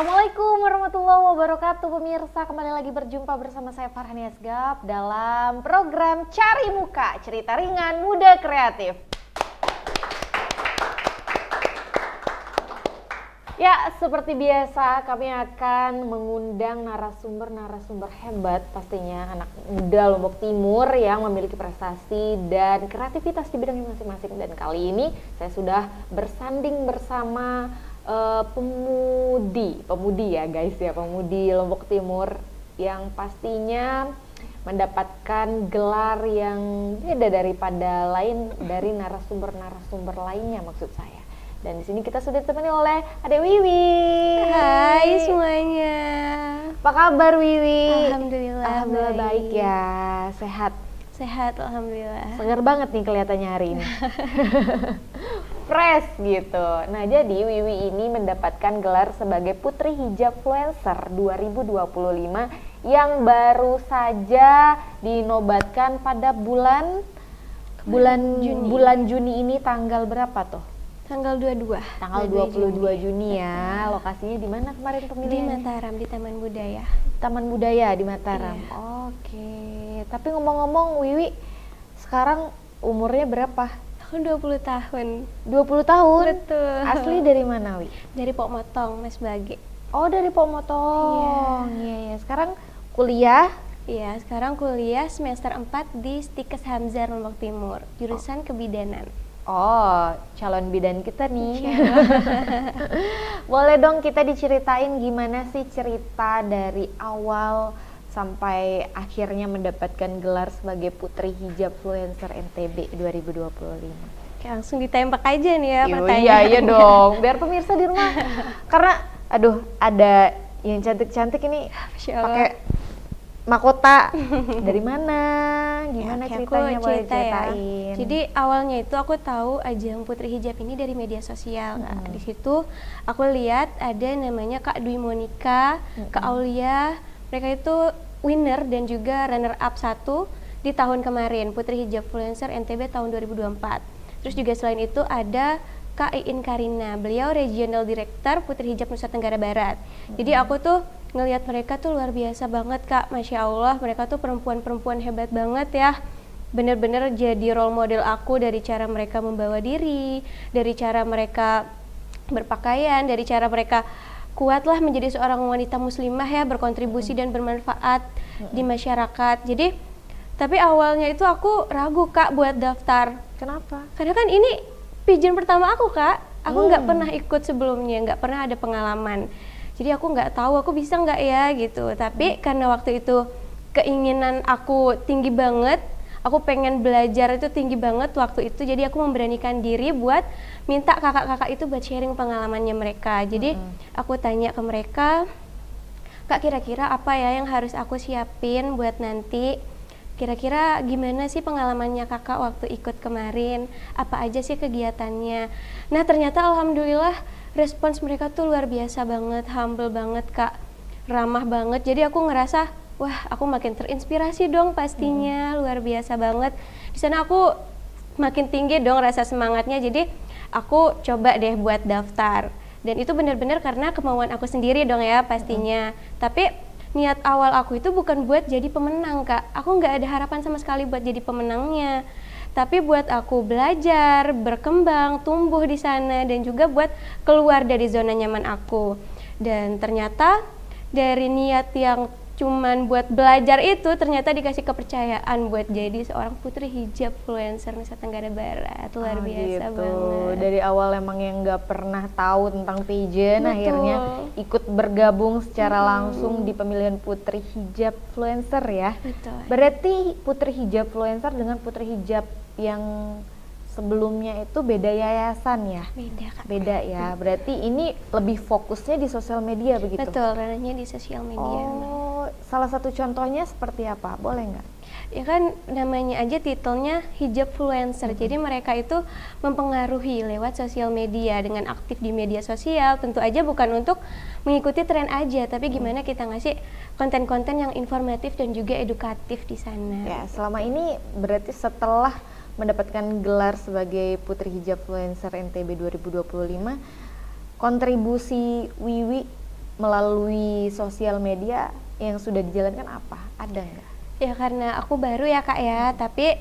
Assalamualaikum warahmatullahi wabarakatuh pemirsa, kembali lagi berjumpa bersama saya Farhani Asgaf dalam program Cari Muka, cerita ringan muda kreatif. Ya, seperti biasa kami akan mengundang narasumber-narasumber hebat, pastinya anak muda Lombok Timur yang memiliki prestasi dan kreativitas di bidangnya masing-masing. Dan kali ini saya sudah bersanding bersama pemudi ya guys ya, pemudi Lombok Timur yang pastinya mendapatkan gelar yang beda daripada dari narasumber-narasumber lainnya maksud saya. Dan di sini kita sudah ditemani oleh Adek Wiwi. Hai semuanya. Apa kabar Wiwi? Alhamdulillah baik ya, sehat. Sehat alhamdulillah. Segar banget nih kelihatannya hari ini. Fresh gitu. Nah, jadi Wiwi ini mendapatkan gelar sebagai Putri Hijabfluencer 2025 yang baru saja dinobatkan pada bulan Juni ini. Tanggal berapa tuh? Tanggal 22. Tanggal 22 Juni ya. Lokasinya di mana kemarin pemilihannya? Di Mataram, di Taman Budaya. Taman Budaya di Mataram. Iya. Oke. Tapi ngomong-ngomong Wiwi sekarang umurnya berapa? Aku 20 tahun. 20 tahun? Betul. Asli dari mana, Wi? Dari Pok Motong, Mas Bage. Oh, dari Pok Motong. Iya. Sekarang kuliah? Iya, sekarang kuliah semester 4 di Stikes Hamzah Lombok Timur, jurusan kebidanan. Oh, calon bidan kita nih. Boleh dong kita diceritain gimana sih cerita dari awal sampai akhirnya mendapatkan gelar sebagai Putri Hijabfluencer NTB 2025. Oke, langsung ditembak aja nih ya pertanyaan. Iya dong, biar pemirsa di rumah. Karena aduh, ada yang cantik-cantik ini pakai mahkota. Dari mana? Gimana ya, ceritanya? Boleh ceritain. Ya. Jadi awalnya itu aku tahu ajang Putri Hijab ini dari media sosial. Di situ aku lihat ada namanya Kak Dwi Monica, Kak Aulia. Mereka itu winner dan juga runner up 1 di tahun kemarin, Putri Hijabfluencer NTB tahun 2024. Terus juga selain itu ada Kak Iin Karina, beliau Regional Director Putri Hijab Nusa Tenggara Barat. Jadi aku tuh ngelihat mereka tuh luar biasa banget Kak, Masya Allah, mereka tuh perempuan-perempuan hebat banget ya. Bener-bener jadi role model aku dari cara mereka membawa diri, dari cara mereka berpakaian, dari cara mereka kuatlah menjadi seorang wanita muslimah ya, berkontribusi dan bermanfaat di masyarakat. Jadi, tapi awalnya itu aku ragu Kak buat daftar. Kenapa? Karena kan ini pigeon pertama aku Kak, aku nggak pernah ikut sebelumnya, nggak pernah ada pengalaman. Jadi aku nggak tahu aku bisa nggak ya gitu. Tapi karena waktu itu keinginan aku tinggi banget, aku pengen belajar itu tinggi banget waktu itu. Jadi aku memberanikan diri buat minta kakak-kakak itu buat sharing pengalamannya mereka. Jadi aku tanya ke mereka, Kak kira-kira apa ya yang harus aku siapin buat nanti? Kira-kira gimana sih pengalamannya kakak waktu ikut kemarin? Apa aja sih kegiatannya? Nah ternyata alhamdulillah respons mereka tuh luar biasa banget, humble banget Kak, ramah banget. Jadi aku ngerasa, wah aku makin terinspirasi dong pastinya, luar biasa banget. Di sana aku makin tinggi dong rasa semangatnya. Jadi aku coba deh buat daftar. Dan itu benar-benar karena kemauan aku sendiri dong ya pastinya. Tapi niat awal aku itu bukan buat jadi pemenang Kak. Aku nggak ada harapan sama sekali buat jadi pemenangnya. Tapi buat aku belajar, berkembang, tumbuh di sana, dan juga buat keluar dari zona nyaman aku. Dan ternyata dari niat yang cuman buat belajar itu ternyata dikasih kepercayaan buat jadi seorang Putri Hijabfluencer Nusa Tenggara Barat. Luar biasa gitu. banget. Dari awal emang yang nggak pernah tahu tentang pageant, akhirnya ikut bergabung secara langsung di pemilihan Putri Hijabfluencer ya. Betul. Berarti Putri Hijabfluencer dengan Putri Hijab yang sebelumnya itu beda yayasan ya? Beda Kak. Beda ya, berarti ini lebih fokusnya di sosial media begitu? Betul, ranahnya di sosial media. Oh, salah satu contohnya seperti apa? Boleh nggak? Ya kan namanya aja titelnya Hijabfluencer. Jadi mereka itu mempengaruhi lewat sosial media dengan aktif di media sosial. Tentu aja bukan untuk mengikuti tren aja, tapi gimana kita ngasih konten-konten yang informatif dan juga edukatif di sana. Ya, selama ini berarti setelah mendapatkan gelar sebagai Putri Hijabfluencer NTB 2025, kontribusi Wiwi melalui sosial media yang sudah dijalankan apa? Ada nggak? Ya karena aku baru ya Kak ya, tapi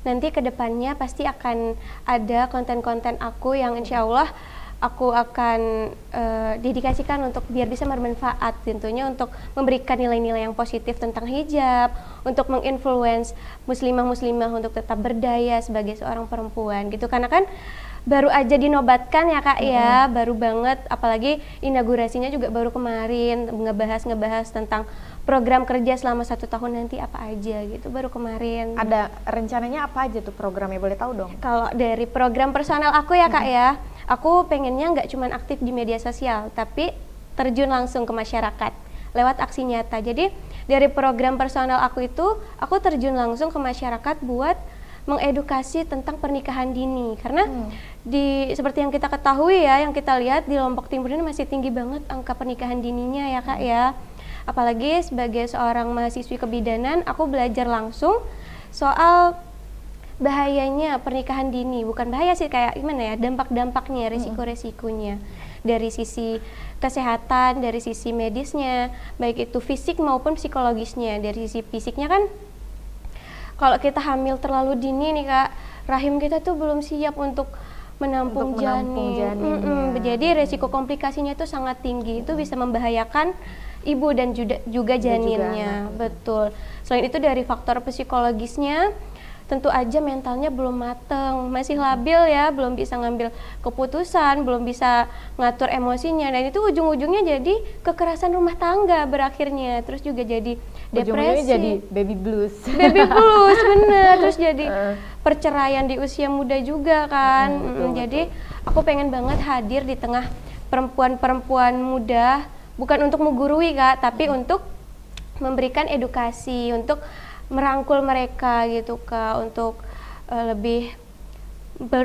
nanti kedepannya pasti akan ada konten-konten aku yang insya Allah aku akan dedikasikan untuk biar bisa bermanfaat, tentunya untuk memberikan nilai-nilai yang positif tentang hijab, untuk menginfluence muslimah-muslimah untuk tetap berdaya sebagai seorang perempuan gitu, karena kan baru aja dinobatkan ya Kak ya, baru banget, apalagi inaugurasinya juga baru kemarin, ngebahas tentang program kerja selama 1 tahun nanti apa aja gitu, baru kemarin. Ada rencananya apa aja tuh programnya, boleh tahu dong? Kalau dari program personal aku ya Kak ya, aku pengennya nggak cuma aktif di media sosial, tapi terjun langsung ke masyarakat lewat aksi nyata. Jadi dari program personal aku itu, aku terjun langsung ke masyarakat buat mengedukasi tentang pernikahan dini, karena seperti yang kita ketahui ya, yang kita lihat di Lombok Timur ini masih tinggi banget angka pernikahan dininya ya Kak ya. Apalagi sebagai seorang mahasiswi kebidanan, aku belajar langsung soal bahayanya pernikahan dini. Bukan bahaya sih, kayak gimana ya, dampak-dampaknya, risiko-risikonya dari sisi kesehatan, dari sisi medisnya, baik itu fisik maupun psikologisnya. Dari sisi fisiknya kan, kalau kita hamil terlalu dini nih Kak, rahim kita tuh belum siap untuk menampung janin. Jadi resiko komplikasinya itu sangat tinggi, itu bisa membahayakan ibu dan juga janinnya. Betul. Selain itu dari faktor psikologisnya, tentu aja mentalnya belum mateng, masih labil ya, belum bisa ngambil keputusan, belum bisa ngatur emosinya, dan itu ujung-ujungnya jadi kekerasan rumah tangga berakhirnya, terus juga jadi depresi. Ujung-ujungnya jadi baby blues. Baby blues, bener. Terus jadi perceraian di usia muda juga kan. Jadi aku pengen banget hadir di tengah perempuan-perempuan muda, bukan untuk menggurui Kak, tapi untuk memberikan edukasi, untuk merangkul mereka gitu Kak, untuk lebih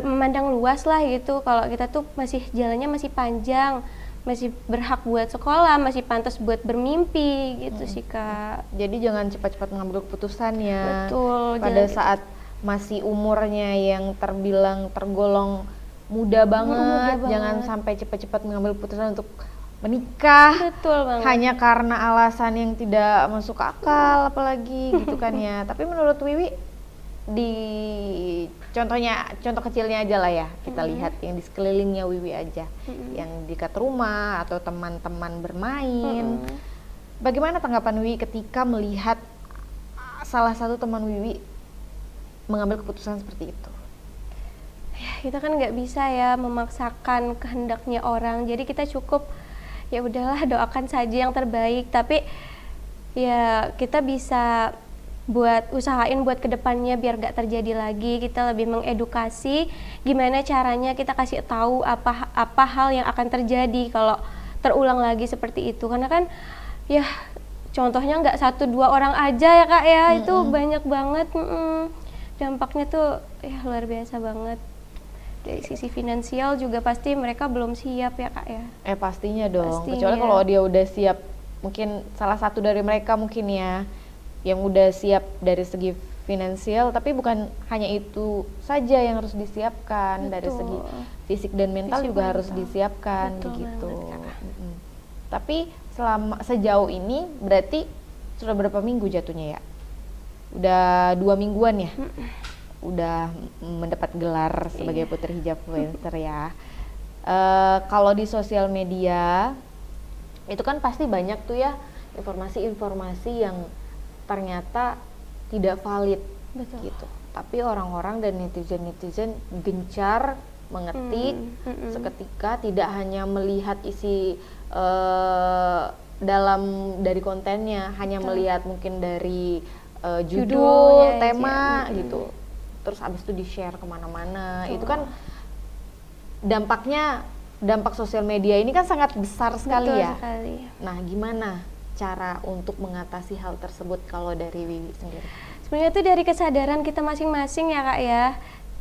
memandang luas lah gitu, kalau kita tuh masih jalannya masih panjang, masih berhak buat sekolah, masih pantas buat bermimpi gitu sih Kak. Jadi jangan cepat-cepat mengambil keputusan ya. Betul. Pada saat masih umurnya yang tergolong muda banget, jangan sampai cepat-cepat mengambil keputusan untuk menikah. Betul banget. Hanya karena alasan yang tidak masuk akal apalagi gitu kan ya. Tapi menurut Wiwi, di contoh kecilnya aja lah ya, kita lihat yang di sekelilingnya Wiwi aja, yang dekat rumah atau teman-teman bermain. Bagaimana tanggapan Wiwi ketika melihat salah satu teman Wiwi mengambil keputusan seperti itu? Ya, kita kan nggak bisa ya memaksakan kehendaknya orang, jadi kita cukup ya udahlah doakan saja yang terbaik, tapi ya kita bisa usahain buat kedepannya biar gak terjadi lagi. Kita lebih mengedukasi gimana caranya kita kasih tahu apa hal yang akan terjadi kalau terulang lagi seperti itu, karena kan ya contohnya nggak 1-2 orang aja ya Kak ya, itu banyak banget. Dampaknya tuh ya luar biasa banget. Dari sisi finansial juga pasti mereka belum siap ya Kak ya. Pastinya dong, kecuali kalau dia udah siap, mungkin salah satu dari mereka mungkin ya yang udah siap dari segi finansial, tapi bukan hanya itu saja yang harus disiapkan. Betul. Dari segi fisik dan mental juga harus disiapkan. Betul begitu banget, Tapi sejauh ini berarti sudah berapa minggu jatuhnya ya? Udah 2 mingguan ya? Udah mendapat gelar sebagai Putri Hijab Influencer ya. Kalau di sosial media itu kan pasti banyak tuh ya informasi-informasi yang ternyata tidak valid. Betul. Gitu. Tapi orang-orang dan netizen gencar mengetik seketika, tidak hanya melihat isi dari kontennya, hanya melihat mungkin dari judul, tema gitu. Terus abis itu di-share kemana-mana. Itu kan dampak sosial media ini kan sangat besar sekali. Betul ya sekali. Nah, gimana cara untuk mengatasi hal tersebut kalau dari Wiwi sendiri? Sebenarnya itu dari kesadaran kita masing-masing ya Kak ya.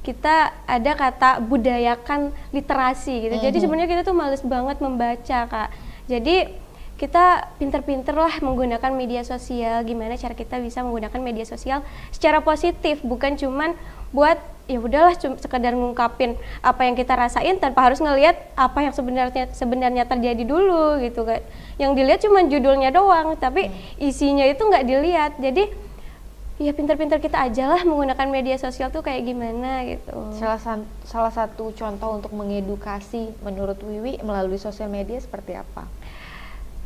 Kita ada kata budayakan literasi gitu. Jadi sebenarnya kita tuh males banget membaca Kak. Jadi kita pinter-pinter lah menggunakan media sosial, gimana cara kita bisa menggunakan media sosial secara positif, bukan cuman buat ya udahlah sekedar ngungkapin apa yang kita rasain tanpa harus ngelihat apa yang sebenarnya terjadi dulu gitu kan. Yang dilihat cuma judulnya doang, tapi isinya itu nggak dilihat. Jadi ya pintar-pintar kita aja lah menggunakan media sosial tuh kayak gimana gitu. Salah satu contoh untuk mengedukasi menurut Wiwi melalui sosial media seperti apa?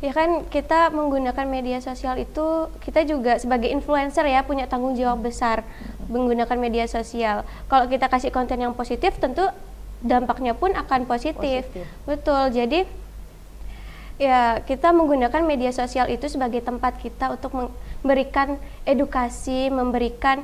Ya kan kita menggunakan media sosial itu, kita juga sebagai influencer ya punya tanggung jawab besar menggunakan media sosial. Kalau kita kasih konten yang positif tentu dampaknya pun akan positif. Betul, jadi ya kita menggunakan media sosial itu sebagai tempat kita untuk memberikan edukasi, memberikan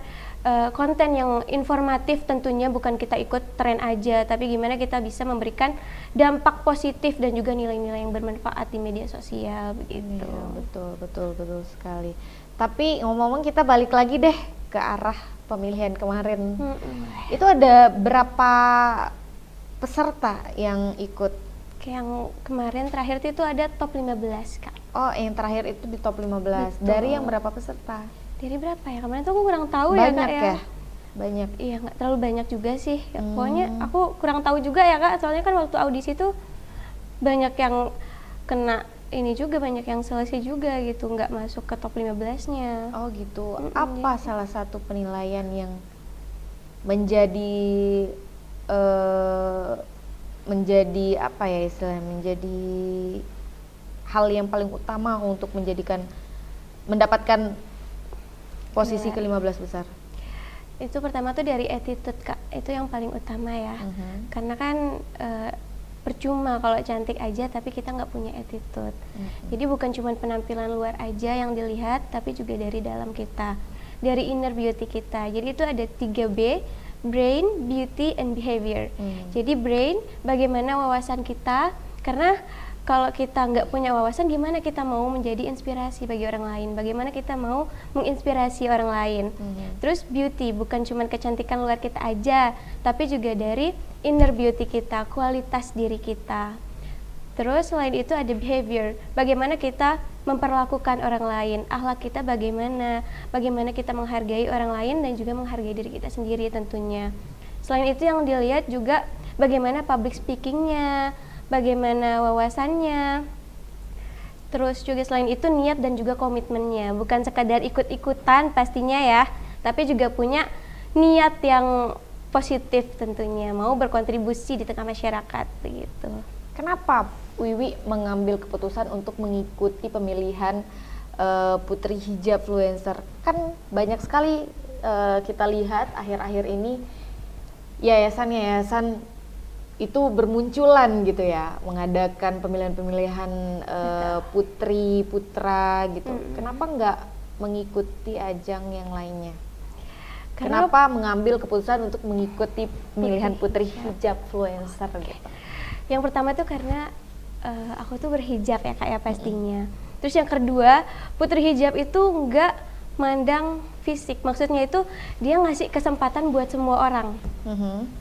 konten yang informatif tentunya, bukan kita ikut tren aja, tapi gimana kita bisa memberikan dampak positif dan juga nilai-nilai yang bermanfaat di media sosial begitu. Ya, betul sekali. Tapi ngomong-ngomong kita balik lagi deh ke arah pemilihan kemarin. Itu ada berapa peserta yang ikut? Kayak yang kemarin terakhir itu ada top 15 Kak. Oh, yang terakhir itu di top 15. Betul. Dari yang berapa peserta? Dari berapa ya? Kemarin tuh aku kurang tahu banyak ya Kak ya. Banyak. Iya, nggak terlalu banyak juga sih. Ya, pokoknya aku kurang tahu juga ya Kak. Soalnya kan waktu audisi tuh banyak yang kena ini juga, banyak yang selesai juga gitu, nggak masuk ke top 15-nya. Oh gitu. Apa salah satu penilaian yang menjadi menjadi apa ya istilahnya, menjadi hal yang paling utama untuk mendapatkan posisi ke-15 besar? Itu pertama tuh dari attitude Kak, itu yang paling utama ya. Karena kan percuma kalau cantik aja tapi kita nggak punya attitude. Jadi bukan cuma penampilan luar aja yang dilihat, tapi juga dari dalam kita, dari inner beauty kita. Jadi itu ada 3B, brain, beauty, and behavior. Jadi brain, bagaimana wawasan kita, karena kalau kita nggak punya wawasan, gimana kita mau menjadi inspirasi bagi orang lain? Bagaimana kita mau menginspirasi orang lain? Terus beauty, bukan cuma kecantikan luar kita aja, tapi juga dari inner beauty kita, kualitas diri kita. Terus selain itu ada behavior, bagaimana kita memperlakukan orang lain, akhlak kita bagaimana kita menghargai orang lain dan juga menghargai diri kita sendiri tentunya. Selain itu yang dilihat juga bagaimana public speakingnya, bagaimana wawasannya. Terus juga selain itu niat dan juga komitmennya, bukan sekadar ikut-ikutan pastinya ya, tapi juga punya niat yang positif tentunya, mau berkontribusi di tengah masyarakat begitu. Kenapa Wiwi mengambil keputusan untuk mengikuti pemilihan Putri Hijab Fluencer? Kan banyak sekali kita lihat akhir-akhir ini yayasan-yayasan itu bermunculan gitu ya, mengadakan pemilihan-pemilihan putri, putra gitu. Kenapa nggak mengikuti ajang yang lainnya? Kenapa mengambil keputusan untuk mengikuti pemilihan Putri Hijab Fluencer gitu? Yang pertama tuh karena aku tuh berhijab ya Kak ya pastinya. Terus yang kedua, Putri Hijab itu nggak mandang fisik, maksudnya itu dia ngasih kesempatan buat semua orang.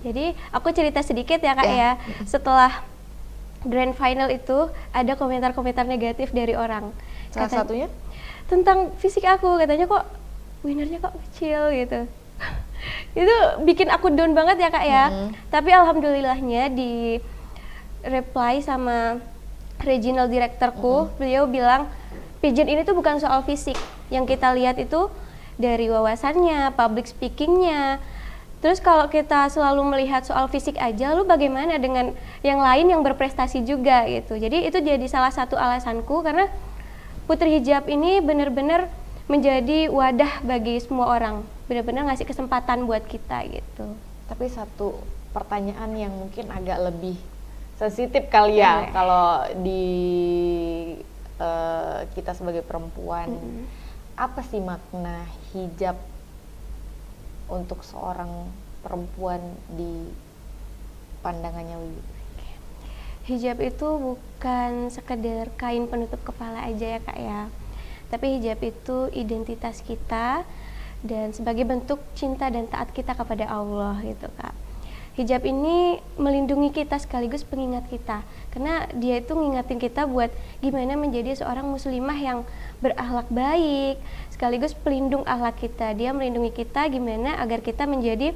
Jadi aku cerita sedikit ya Kak ya. Setelah grand final itu ada komentar-komentar negatif dari orang. Salah satunya? Tentang fisik aku, katanya kok winernya kok kecil gitu. Itu bikin aku down banget ya Kak ya. Tapi alhamdulillahnya di reply sama regional directorku, beliau bilang pageant ini tuh bukan soal fisik, yang kita lihat itu dari wawasannya, public speakingnya. Terus kalau kita selalu melihat soal fisik aja, lu bagaimana dengan yang lain yang berprestasi juga gitu. Jadi itu jadi salah satu alasanku, karena Putri Hijab ini benar-benar menjadi wadah bagi semua orang, benar-benar ngasih kesempatan buat kita gitu. Tapi satu pertanyaan yang mungkin agak lebih sensitif kali ya, kalau di kita sebagai perempuan, apa sih makna hijab untuk seorang perempuan di pandangannya Wiwi? Hijab itu bukan sekedar kain penutup kepala aja ya Kak ya, tapi hijab itu identitas kita dan sebagai bentuk cinta dan taat kita kepada Allah gitu Kak. Hijab ini melindungi kita sekaligus pengingat kita, karena dia itu ngingatin kita buat gimana menjadi seorang muslimah yang berakhlak baik, sekaligus pelindung akhlak kita. Dia melindungi kita gimana agar kita menjadi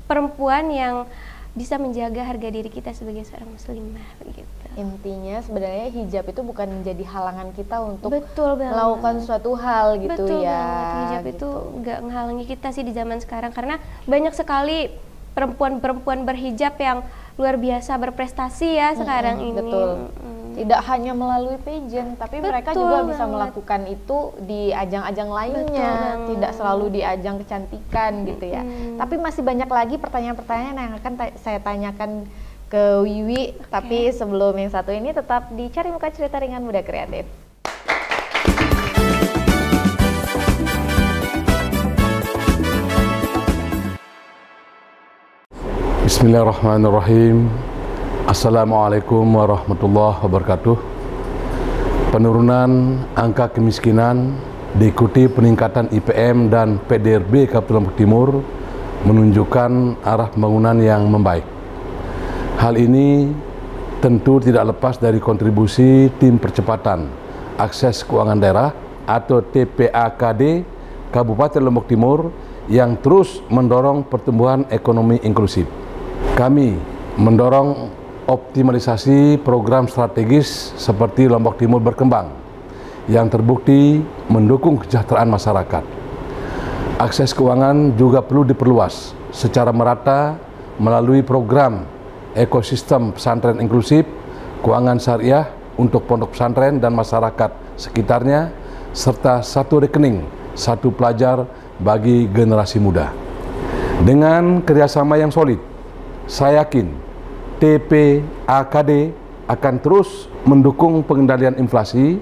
perempuan yang bisa menjaga harga diri kita sebagai seorang muslimah begitu. Intinya sebenarnya hijab itu bukan menjadi halangan kita untuk Betul banget. melakukan suatu hal gitu. Betul ya. banget. Hijab itu nggak menghalangi kita sih di zaman sekarang, karena banyak sekali perempuan-perempuan berhijab yang luar biasa berprestasi ya sekarang ini. Betul. Tidak hanya melalui pageant, tapi mereka juga bisa melakukan itu di ajang-ajang lainnya, tidak selalu di ajang kecantikan gitu ya. Tapi masih banyak lagi pertanyaan-pertanyaan yang akan saya tanyakan ke Wiwi, tapi sebelum yang satu ini tetap di Cari Muka Cerita Ringan Muda Kreatif. Bismillahirrahmanirrahim. Assalamualaikum warahmatullahi wabarakatuh. Penurunan angka kemiskinan diikuti peningkatan IPM dan PDRB Kabupaten Lombok Timur menunjukkan arah pembangunan yang membaik. Hal ini tentu tidak lepas dari kontribusi Tim Percepatan Akses Keuangan Daerah atau TPAKD Kabupaten Lombok Timur yang terus mendorong pertumbuhan ekonomi inklusif. Kami mendorong optimalisasi program strategis seperti Lombok Timur Berkembang yang terbukti mendukung kesejahteraan masyarakat. Akses keuangan juga perlu diperluas secara merata melalui program ekosistem pesantren inklusif, keuangan syariah untuk pondok pesantren dan masyarakat sekitarnya, serta satu rekening, satu pelajar bagi generasi muda. Dengan kerjasama yang solid, saya yakin TPAKD akan terus mendukung pengendalian inflasi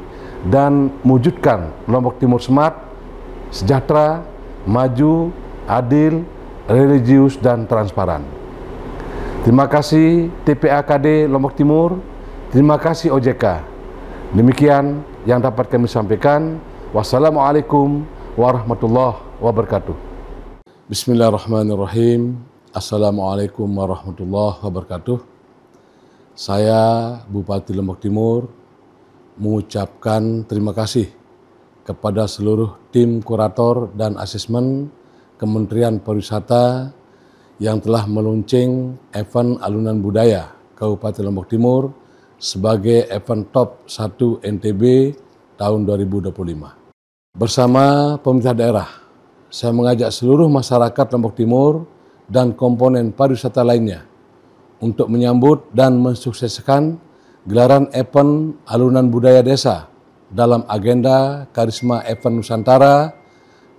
dan mewujudkan Lombok Timur Smart, sejahtera, maju, adil, religius, dan transparan. Terima kasih TPAKD Lombok Timur, terima kasih OJK. Demikian yang dapat kami sampaikan. Wassalamualaikum warahmatullahi wabarakatuh. Bismillahirrahmanirrahim. Assalamualaikum warahmatullahi wabarakatuh. Saya Bupati Lombok Timur mengucapkan terima kasih kepada seluruh tim kurator dan asesmen Kementerian Pariwisata yang telah meluncing event Alunan Budaya Kabupaten Lombok Timur sebagai event top 1 NTB tahun 2025. Bersama pemerintah daerah, saya mengajak seluruh masyarakat Lombok Timur dan komponen pariwisata lainnya untuk menyambut dan mensukseskan gelaran event Alunan Budaya Desa dalam agenda Karisma Event Nusantara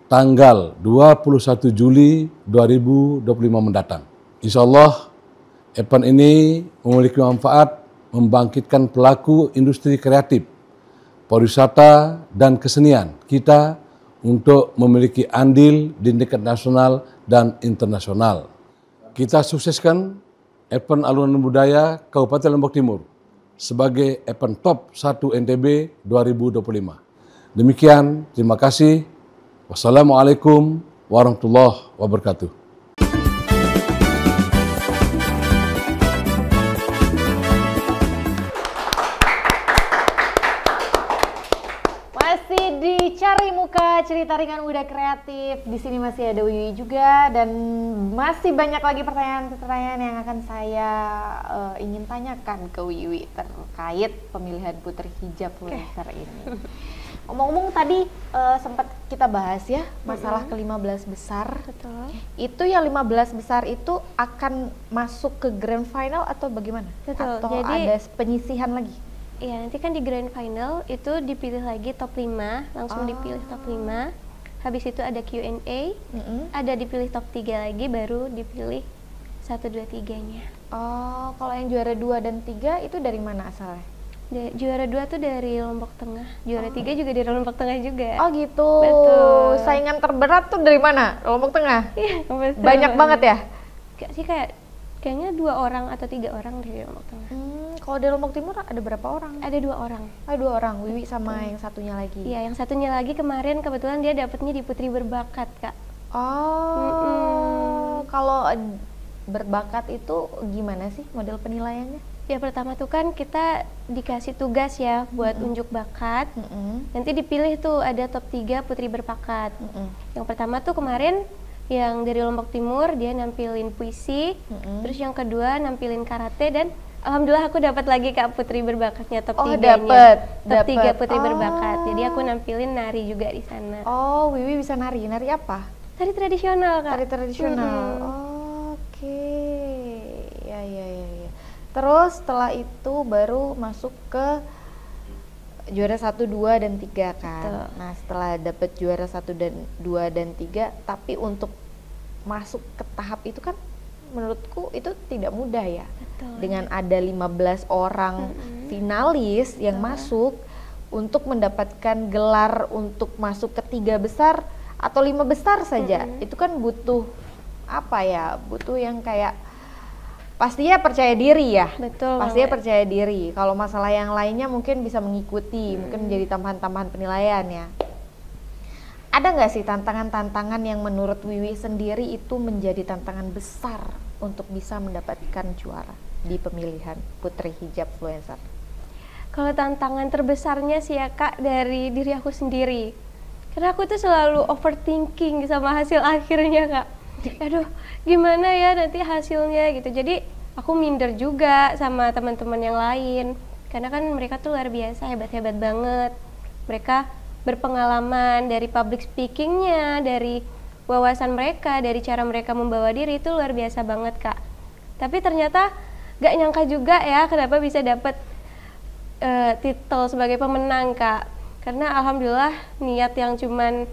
tanggal 21 Juli 2025 mendatang. Insya Allah, event ini memiliki manfaat membangkitkan pelaku industri kreatif, pariwisata, dan kesenian kita untuk memiliki andil di tingkat nasional dan internasional. Kita sukseskan event Alunan Budaya Kabupaten Lombok Timur sebagai event top 1 NTB 2025. Demikian, terima kasih. Wassalamualaikum warahmatullahi wabarakatuh. Masih di Cari Muka Cerita Ringan Muda Kreatif. Di sini masih ada Wiwi juga dan masih banyak lagi pertanyaan-pertanyaan yang akan saya ingin tanyakan ke Wiwi terkait pemilihan putri hijab influencer ini. Ngomong-ngomong tadi sempat kita bahas ya masalah ke-15 besar. Betul. Itu yang 15 besar itu akan masuk ke grand final atau bagaimana? Betul. Atau Jadi ada penyisihan lagi? Iya, nanti kan di grand final itu dipilih lagi top 5, langsung dipilih top 5. Habis itu ada Q&A, ada dipilih top 3 lagi, baru dipilih 1, 2, 3-nya. Oh, kalau yang juara 2 dan 3 itu dari mana asalnya? Juara 2 tuh dari Lombok Tengah, juara 3 juga dari Lombok Tengah juga. Oh gitu. Betul. Saingan terberat tuh dari mana? Lombok Tengah? Iya, betul. Banyak banget ya? Kayaknya 2 orang atau 3 orang dari Lombok Tengah. Kalau di Lombok Timur ada berapa orang? Ada 2 orang. Ada 2 orang, Wiwi sama yang satunya lagi. Iya, yang satunya lagi kemarin kebetulan dia dapetnya di Putri Berbakat, Kak. Oh, kalau berbakat itu gimana sih model penilaiannya? Ya pertama tuh kan kita dikasih tugas ya buat unjuk bakat. Nanti dipilih tuh ada top 3 Putri Berbakat. Yang pertama tuh kemarin Yang dari Lombok Timur dia nampilin puisi, terus yang kedua nampilin karate, dan alhamdulillah aku dapat lagi Kak putri berbakatnya top 3-nya. Top 3 putri berbakat. Jadi aku nampilin nari juga di sana. Oh, Wiwi bisa nari. Nari apa? Tari tradisional, Kak. Tari tradisional. Oke. Ya. Terus setelah itu baru masuk ke juara 1, 2, dan 3 kan. Betul. Nah, setelah dapet juara 1 dan 2 dan 3, tapi untuk masuk ke tahap itu kan menurutku itu tidak mudah ya. Betul. Dengan ada 15 orang finalis yang masuk untuk mendapatkan gelar untuk masuk ke 3 besar atau 5 besar saja. Itu kan butuh apa ya? Butuh yang kayak pastinya percaya diri ya. Betul. Pastinya percaya diri. Kalau masalah yang lainnya mungkin bisa mengikuti, mungkin menjadi tambahan-tambahan penilaian ya. Ada nggak sih tantangan-tantangan yang menurut Wiwi sendiri itu menjadi tantangan besar untuk bisa mendapatkan juara di pemilihan Putri Hijab Influencer? Kalau tantangan terbesarnya sih ya Kak dari diri aku sendiri. Karena aku tuh selalu overthinking sama hasil akhirnya Kak. Aduh, gimana ya nanti hasilnya gitu. Jadi aku minder juga sama teman-teman yang lain. Karena kan mereka tuh luar biasa, hebat-hebat banget. Mereka berpengalaman dari public speakingnya, dari wawasan mereka, dari cara mereka membawa diri itu luar biasa banget Kak. Tapi ternyata gak nyangka juga ya kenapa bisa dapet titel sebagai pemenang Kak. Karena alhamdulillah niat yang cuman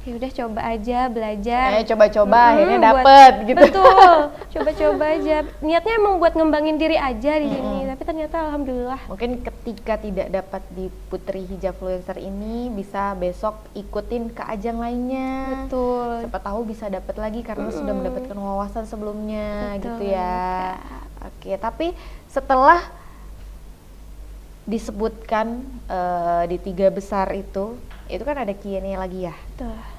ya udah coba aja belajar, coba-coba akhirnya dapet gitu. Betul, coba-coba aja. Niatnya emang buat ngembangin diri aja di sini, tapi ternyata alhamdulillah. Mungkin ketika tidak dapat di Putri Hijab Influencer ini, bisa besok ikutin ke ajang lainnya. Betul. Siapa tahu bisa dapat lagi karena sudah mendapatkan wawasan sebelumnya. Betul, gitu ya. Oke, tapi setelah disebutkan di 3 besar itu kan ada Q&A lagi ya. Betul.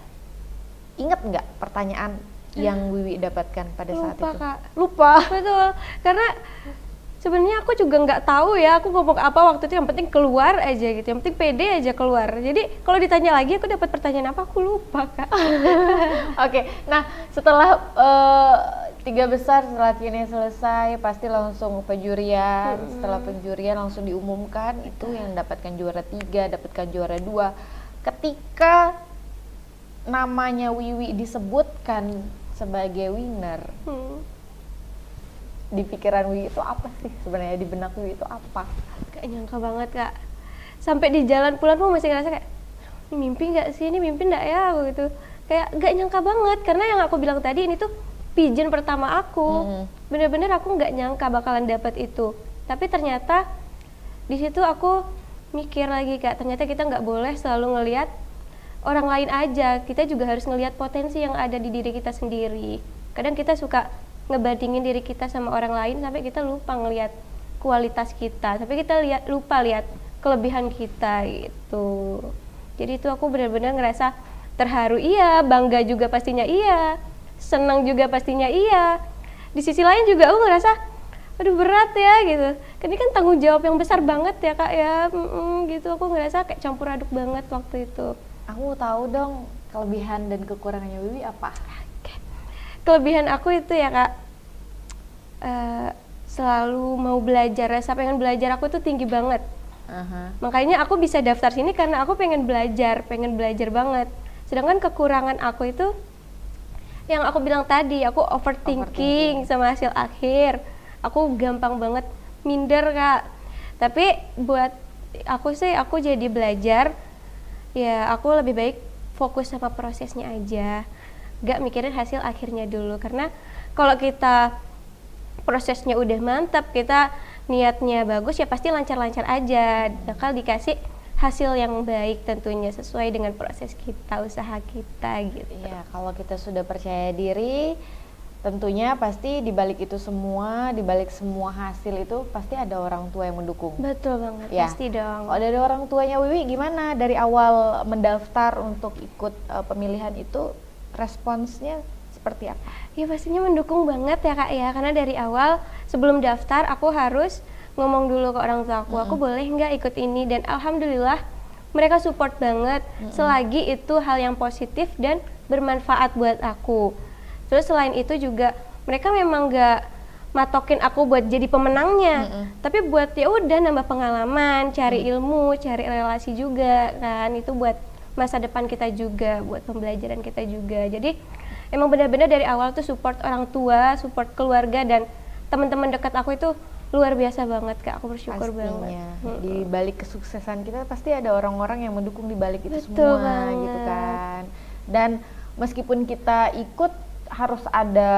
Ingat nggak pertanyaan yang Wiwi dapatkan pada saat itu? Lupa Kak. Lupa. Betul. Karena sebenarnya aku juga nggak tahu ya aku ngomong apa waktu itu, yang penting keluar aja gitu, yang penting pede aja keluar. Jadi kalau ditanya lagi aku dapat pertanyaan apa aku lupa Kak. Oke, nah setelah 3 besar, setelah Q&A selesai pasti langsung penjurian. Setelah penjurian langsung diumumkan itu yang dapatkan juara 3, dapatkan juara 2. Ketika namanya Wiwi disebutkan sebagai winner, di pikiran Wiwi itu apa sih sebenarnya, di benak Wiwi itu apa? Gak nyangka banget Kak. Sampai di jalan pulang pun masih ngerasa kayak, ini mimpi nggak sih, ini mimpi nggak ya aku gitu. Kayak gak nyangka banget, karena yang aku bilang tadi ini tuh pigeon pertama aku. Bener-bener aku nggak nyangka bakalan dapat itu. Tapi ternyata di situ aku mikir lagi Kak, ternyata kita nggak boleh selalu ngelihat orang lain aja, kita juga harus ngelihat potensi yang ada di diri kita sendiri. Kadang kita suka ngebandingin diri kita sama orang lain sampai kita lupa ngelihat kualitas kita, tapi kita lupa lihat kelebihan kita gitu. Jadi itu aku benar-benar ngerasa terharu iya, bangga juga pastinya iya, senang juga pastinya iya. Di sisi lain juga aku ngerasa aduh berat ya gitu. Ini kan tanggung jawab yang besar banget ya Kak ya. Gitu aku ngerasa kayak campur aduk banget waktu itu. Aku tahu dong kelebihan dan kekurangannya Wiwi apa? Kelebihan aku itu ya Kak, selalu mau belajar, rasa pengen belajar aku tuh tinggi banget. Makanya aku bisa daftar sini karena aku pengen belajar banget. Sedangkan kekurangan aku itu yang aku bilang tadi, aku overthinking sama hasil akhir. Aku gampang banget minder Kak. Tapi buat aku sih, aku jadi belajar. Ya aku lebih baik fokus sama prosesnya aja, gak mikirin hasil akhirnya dulu. Karena kalau kita prosesnya udah mantap, kita niatnya bagus, ya pasti lancar-lancar aja, bakal dikasih hasil yang baik tentunya sesuai dengan proses kita, usaha kita gitu. Ya kalau kita sudah percaya diri, tentunya pasti di balik itu semua, di balik semua hasil itu pasti ada orang tua yang mendukung. Betul banget, ya. Pasti dong. Kalau dari orang tuanya Wiwi gimana dari awal mendaftar untuk ikut pemilihan itu, responsnya seperti apa? Ya pastinya mendukung banget ya Kak ya, karena dari awal sebelum daftar aku harus ngomong dulu ke orang tua aku boleh nggak ikut ini, dan alhamdulillah mereka support banget selagi itu hal yang positif dan bermanfaat buat aku. Terus selain itu juga mereka memang nggak matokin aku buat jadi pemenangnya, tapi buat ya udah nambah pengalaman, cari ilmu, cari relasi juga kan, itu buat masa depan kita juga, buat pembelajaran kita juga. Jadi emang benar-benar dari awal tuh support orang tua, support keluarga dan teman-teman dekat aku itu luar biasa banget Kak, aku bersyukur banget. Di balik kesuksesan kita pasti ada orang-orang yang mendukung di balik itu Betul semua banget. gitu kan. Dan meskipun kita ikut harus ada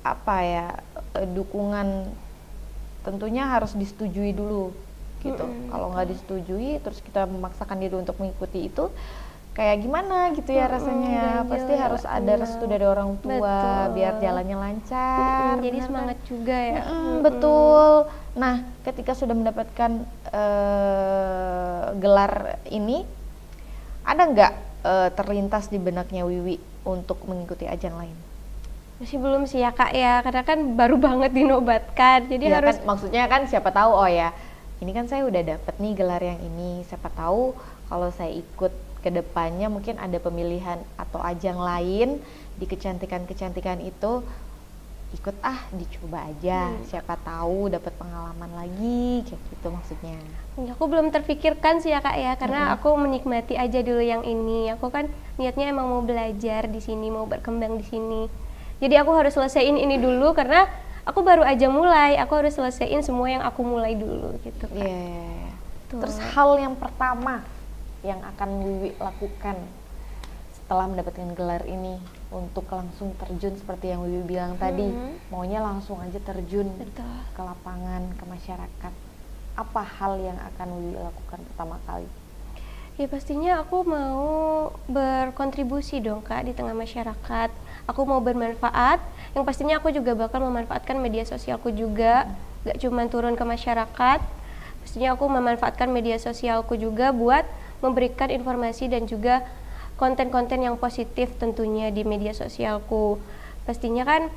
apa ya, dukungan, tentunya harus disetujui dulu gitu. Kalau nggak disetujui terus kita memaksakan diri untuk mengikuti itu kayak gimana gitu ya rasanya ya. Pasti harus ada restu dari orang tua. Biar jalannya lancar. Jadi semangat juga ya. Betul. Nah, ketika sudah mendapatkan gelar ini, ada nggak terlintas di benaknya Wiwi untuk mengikuti ajang lain? Masih belum sih ya Kak ya, karena kan baru banget dinobatkan, jadi Ya harus kan, maksudnya kan siapa tahu, oh ya ini kan saya udah dapet nih gelar yang ini, siapa tahu kalau saya ikut ke depannya mungkin ada pemilihan atau ajang lain di kecantikan-kecantikan itu, ikut dicoba aja, siapa tahu dapat pengalaman lagi kayak gitu maksudnya. Aku belum terpikirkan sih ya Kak ya, karena aku menikmati aja dulu yang ini. Aku kan niatnya emang mau belajar di sini, mau berkembang di sini. Jadi aku harus selesaiin ini dulu karena aku baru aja mulai, aku harus selesaiin semua yang aku mulai dulu gitu kan. Terus hal yang pertama yang akan Wiwi lakukan setelah mendapatkan gelar ini untuk langsung terjun seperti yang Wiwi bilang tadi, maunya langsung aja terjun ke lapangan, ke masyarakat. Apa hal yang akan Wiwi lakukan pertama kali? Ya pastinya aku mau berkontribusi dong Kak di tengah masyarakat. Aku mau bermanfaat, yang pastinya aku juga bakal memanfaatkan media sosialku juga, gak cuma turun ke masyarakat. Pastinya aku memanfaatkan media sosialku juga buat memberikan informasi dan juga konten-konten yang positif tentunya di media sosialku. Pastinya kan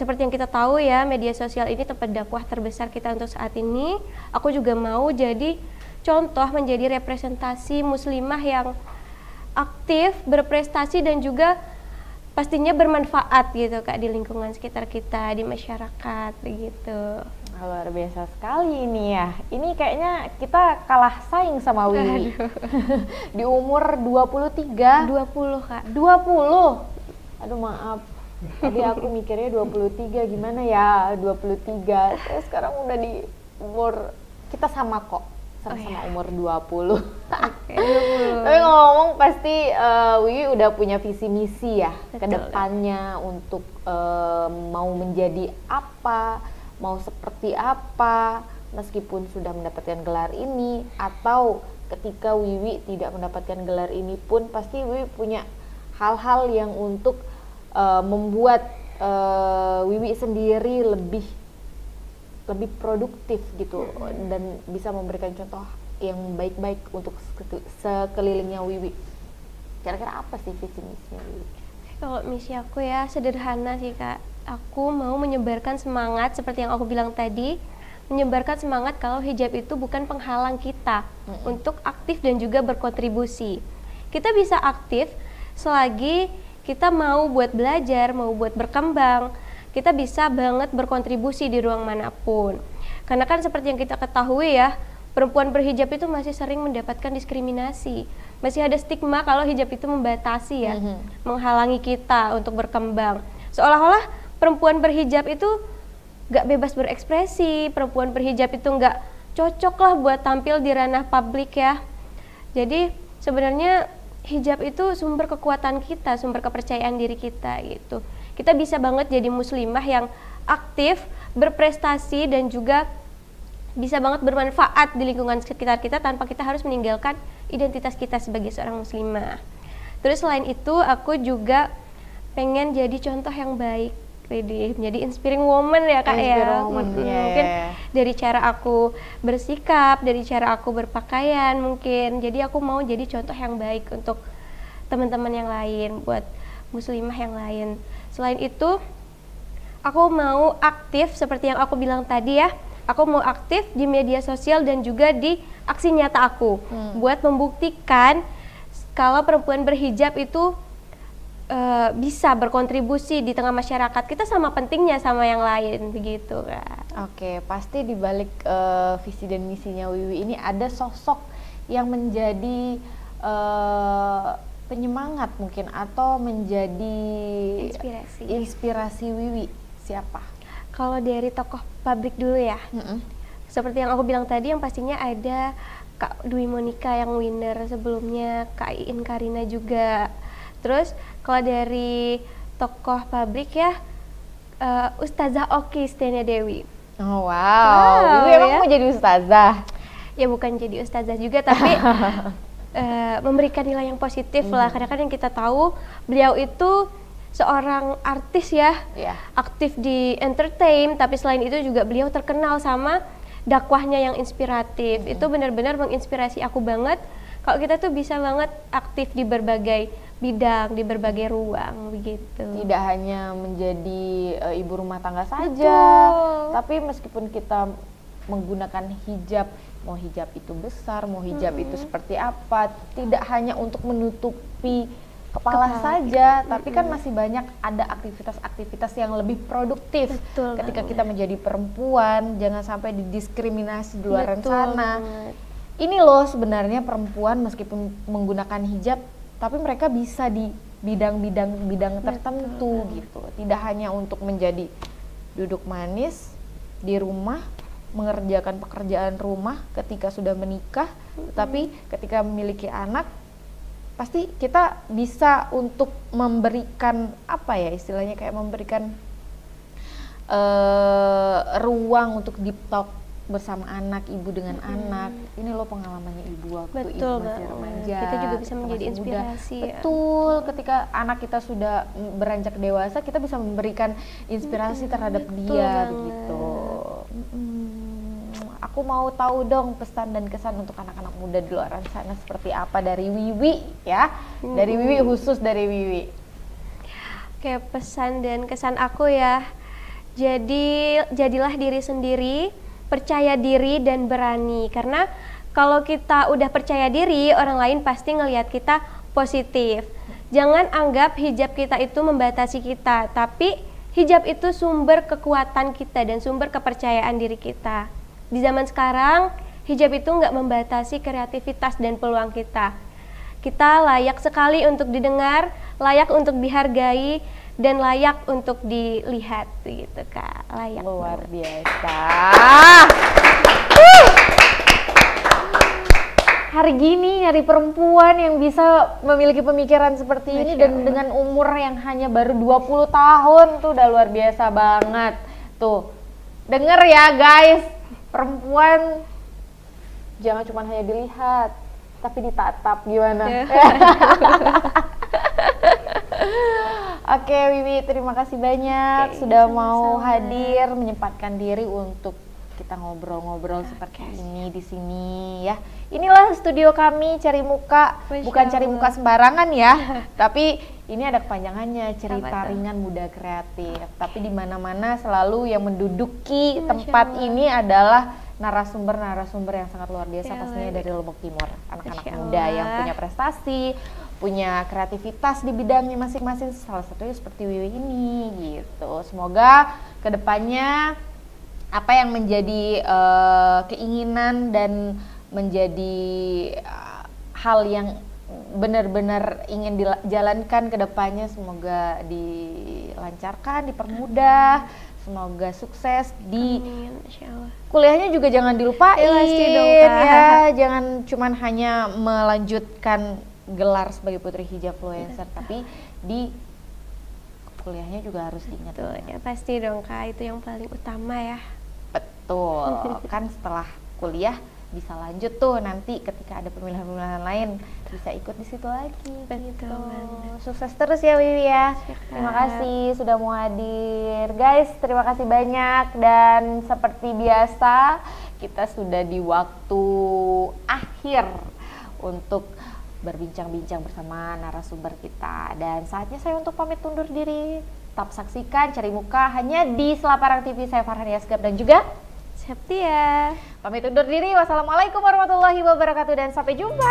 seperti yang kita tahu ya, media sosial ini tempat dakwah terbesar kita untuk saat ini. Aku juga mau jadi contoh, menjadi representasi muslimah yang aktif, berprestasi dan juga pastinya bermanfaat gitu Kak di lingkungan sekitar kita, di masyarakat begitu. Luar biasa sekali ini ya. Ini kayaknya kita kalah saing sama Wiwi. Di umur 23. 20 Kak. 20. Aduh maaf. Tadi aku mikirnya 23, gimana ya 23. Terus sekarang udah di umur, kita sama kok. Sama-sama umur 20. Tapi ngomong pasti Wiwi udah punya visi misi ya ke depannya untuk mau menjadi apa, mau seperti apa meskipun sudah mendapatkan gelar ini, atau ketika Wiwi tidak mendapatkan gelar ini pun pasti Wiwi punya hal-hal yang untuk membuat Wiwi sendiri lebih produktif gitu dan bisa memberikan contoh yang baik-baik untuk sekelilingnya Wiwi. Kira-kira apa sih visi misinya Wiwi? Kalau misi aku ya sederhana sih Kak. Aku mau menyebarkan semangat seperti yang aku bilang tadi, menyebarkan semangat kalau hijab itu bukan penghalang kita untuk aktif dan juga berkontribusi. Kita bisa aktif selagi kita mau buat belajar, mau buat berkembang. Kita bisa banget berkontribusi di ruang manapun. Karena kan seperti yang kita ketahui ya, perempuan berhijab itu masih sering mendapatkan diskriminasi. Masih ada stigma kalau hijab itu membatasi ya, menghalangi kita untuk berkembang. Seolah-olah perempuan berhijab itu gak bebas berekspresi, perempuan berhijab itu gak cocok lah buat tampil di ranah publik ya. Jadi sebenarnya hijab itu sumber kekuatan kita, sumber kepercayaan diri kita gitu. Kita bisa banget jadi muslimah yang aktif, berprestasi dan juga bisa banget bermanfaat di lingkungan sekitar kita tanpa kita harus meninggalkan identitas kita sebagai seorang muslimah. Terus selain itu aku juga pengen jadi contoh yang baik, menjadi inspiring woman ya Kak ya. Mungkin dari cara aku bersikap, dari cara aku berpakaian mungkin. Jadi aku mau jadi contoh yang baik untuk teman-teman yang lain, buat muslimah yang lain. Selain itu, aku mau aktif seperti yang aku bilang tadi ya. Aku mau aktif di media sosial dan juga di aksi nyata aku buat membuktikan kalau perempuan berhijab itu bisa berkontribusi di tengah masyarakat, kita sama pentingnya sama yang lain begitu Kak. Oke, pasti di balik visi dan misinya Wiwi ini ada sosok yang menjadi penyemangat mungkin atau menjadi inspirasi Wiwi. Siapa? Kalau dari tokoh pabrik dulu ya, seperti yang aku bilang tadi, yang pastinya ada Kak Dwi Monica yang winner sebelumnya, Kak Iin Karina juga. Terus kalau dari tokoh pabrik ya, Ustazah Oki Stenia Dewi. Oh wow, Wiwi emang ya? mau jadi ustazah? Ya bukan jadi ustazah juga, tapi memberikan nilai yang positif lah. Karena kan yang kita tahu beliau itu seorang artis ya, aktif di entertain, tapi selain itu juga beliau terkenal sama dakwahnya yang inspiratif. Itu benar-benar menginspirasi aku banget. Kalau kita tuh bisa banget aktif di berbagai bidang, di berbagai ruang begitu. Tidak hanya menjadi ibu rumah tangga saja, tapi meskipun kita menggunakan hijab, mau hijab itu besar, mau hijab itu seperti apa, tidak hanya untuk menutupi kepala saja, tapi kan masih banyak ada aktivitas-aktivitas yang lebih produktif. Betul ketika banget. kita menjadi perempuan, jangan sampai didiskriminasi di luar Betul sana. banget. Ini loh sebenarnya perempuan meskipun menggunakan hijab, tapi mereka bisa di bidang-bidang tertentu gitu. Tidak hanya untuk menjadi duduk manis di rumah, mengerjakan pekerjaan rumah ketika sudah menikah, tapi ketika memiliki anak, pasti kita bisa untuk memberikan apa ya istilahnya, kayak memberikan ruang untuk deep talk bersama anak, ibu dengan anak. Ini loh pengalamannya ibu waktu ibu masih remaja. Kita juga bisa menjadi masih muda. inspirasi. Betul, ketika anak kita sudah beranjak dewasa, kita bisa memberikan inspirasi terhadap dia begitu. Aku mau tahu dong pesan dan kesan untuk anak-anak muda di luar sana seperti apa dari Wiwi ya. Dari Wiwi, khusus dari Wiwi. Oke, pesan dan kesan aku ya. Jadilah diri sendiri, percaya diri dan berani. Karena kalau kita udah percaya diri, orang lain pasti ngelihat kita positif. Jangan anggap hijab kita itu membatasi kita, tapi hijab itu sumber kekuatan kita dan sumber kepercayaan diri kita. Di zaman sekarang, hijab itu nggak membatasi kreativitas dan peluang kita. Kita layak sekali untuk didengar, layak untuk dihargai, dan layak untuk dilihat gitu Kak. Layak. Luar biasa. Hari gini nyari perempuan yang bisa memiliki pemikiran seperti ini dan dengan umur yang hanya baru 20 tahun tuh udah luar biasa banget. Tuh, denger ya guys, perempuan jangan cuma hanya dilihat, tapi ditatap gimana? Oke Wiwi, terima kasih banyak sudah mau hadir, menyempatkan diri untuk kita ngobrol-ngobrol seperti ini di sini ya. Inilah studio kami Cari Muka, bukan cari muka sembarangan ya, tapi ini ada kepanjangannya, cerita ringan muda kreatif. Tapi di mana-mana selalu yang menduduki tempat ini adalah narasumber-narasumber yang sangat luar biasa, pastinya dari Lombok Timur, anak-anak muda yang punya prestasi, punya kreativitas di bidangnya masing-masing, salah satunya seperti Wiwi ini gitu. Semoga kedepannya apa yang menjadi keinginan dan menjadi hal yang benar-benar ingin dijalankan kedepannya, semoga dilancarkan, dipermudah, semoga sukses di kuliahnya juga jangan dilupain ya, jangan cuman hanya melanjutkan gelar sebagai putri hijab influencer, tapi di kuliahnya juga harus diingat. Ya pasti dong Kak, itu yang paling utama ya. Betul, kan setelah kuliah bisa lanjut tuh nanti ketika ada pemilihan-pemilihan lain bisa ikut di situ lagi. Betul gitu. Sukses terus ya Wiwi ya. Terima kasih sudah mau hadir. Guys, terima kasih banyak dan seperti biasa kita sudah di waktu akhir untuk berbincang-bincang bersama narasumber kita dan saatnya saya untuk pamit undur diri. Tetap saksikan Cari Muka hanya di Selaparang TV. Saya Farhania Asgab dan juga Septia. Pamit undur diri. Wassalamualaikum warahmatullahi wabarakatuh dan sampai jumpa.